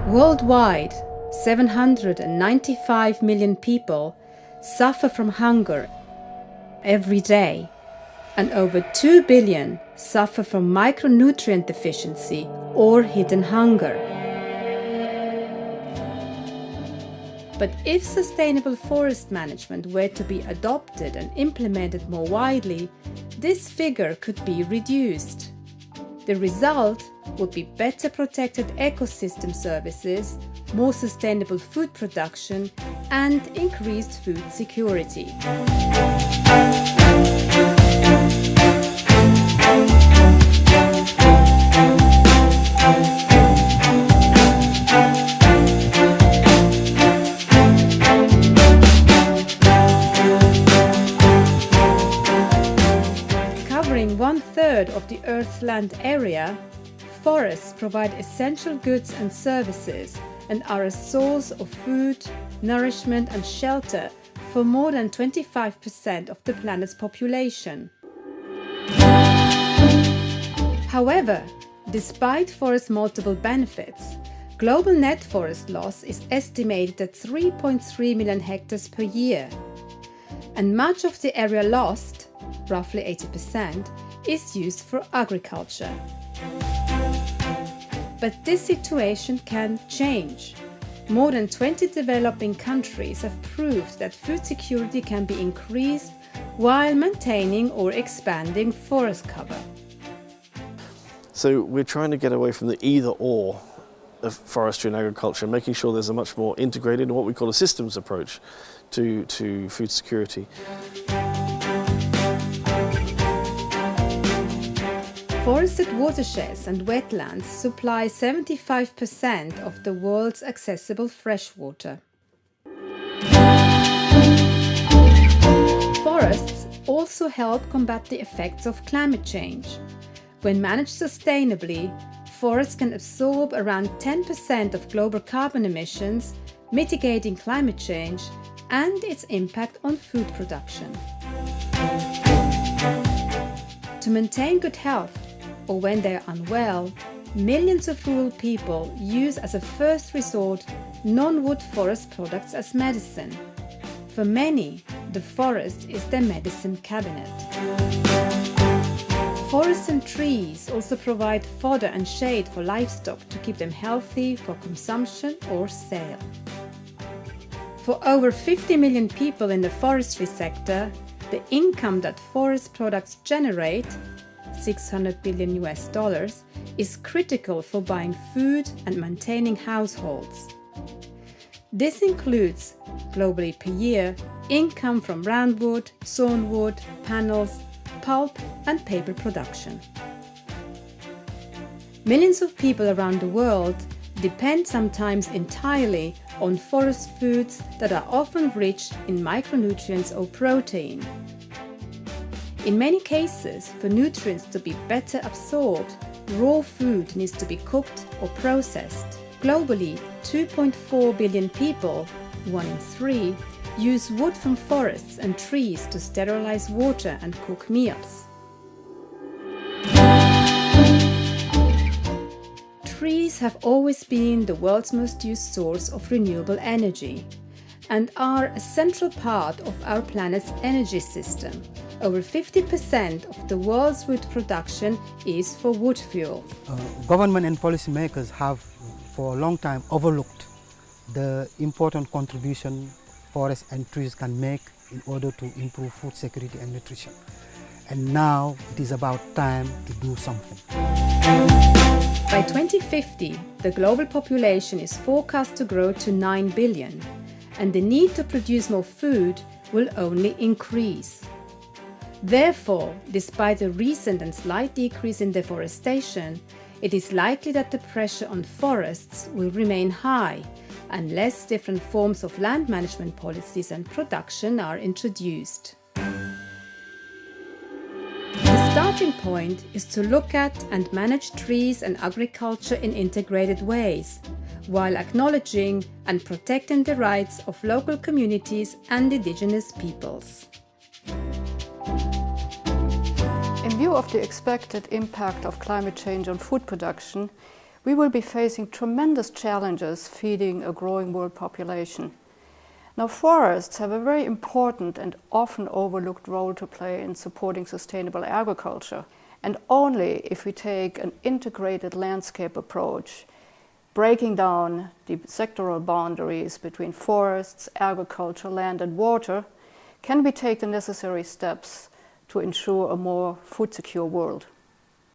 Worldwide, 795 million people suffer from hunger every day, and over 2 billion suffer from micronutrient deficiency or hidden hunger. But if sustainable forest management were to be adopted and implemented more widely, this figure could be reduced. The result would be better protected ecosystem services, more sustainable food production, and increased food security. Covering 1/3 of the Earth's land area, forests provide essential goods and services and are a source of food, nourishment and shelter for more than 25% of the planet's population. However, despite forest's multiple benefits, global net forest loss is estimated at 3.3 million hectares per year, and much of the area lost, roughly 80%, is used for agriculture. But this situation can change. More than 20 developing countries have proved that food security can be increased while maintaining or expanding forest cover. So we're trying to get away from the either-or of forestry and agriculture, making sure there's a much more integrated, what we call a systems approach to food security. Forested watersheds and wetlands supply 75% of the world's accessible freshwater. Forests also help combat the effects of climate change. When managed sustainably, forests can absorb around 10% of global carbon emissions, mitigating climate change and its impact on food production. To maintain good health, or when they are unwell, millions of rural people use as a first resort non-wood forest products as medicine. For many, the forest is their medicine cabinet. Forests and trees also provide fodder and shade for livestock to keep them healthy for consumption or sale. For over 50 million people in the forestry sector, the income that forest products generate, $600 billion, is critical for buying food and maintaining households. This includes, globally per year, income from roundwood, sawnwood, panels, pulp and paper production. Millions of people around the world depend sometimes entirely on forest foods that are often rich in micronutrients or protein. In many cases, for nutrients to be better absorbed, raw food needs to be cooked or processed. Globally, 2.4 billion people, 1 in 3, use wood from forests and trees to sterilize water and cook meals. Trees have always been the world's most used source of renewable energy and are a central part of our planet's energy system. Over 50% of the world's wood production is for wood fuel. Government and policymakers have for a long time overlooked the important contribution forests and trees can make in order to improve food security and nutrition. And now it is about time to do something. By 2050, the global population is forecast to grow to 9 billion, and the need to produce more food will only increase. Therefore, despite a recent and slight decrease in deforestation, it is likely that the pressure on forests will remain high unless different forms of land management policies and production are introduced. The starting point is to look at and manage trees and agriculture in integrated ways, while acknowledging and protecting the rights of local communities and indigenous peoples. In view of the expected impact of climate change on food production, we will be facing tremendous challenges feeding a growing world population. Now, forests have a very important and often overlooked role to play in supporting sustainable agriculture. And only if we take an integrated landscape approach, breaking down the sectoral boundaries between forests, agriculture, land and water, can we take the necessary steps to ensure a more food-secure world.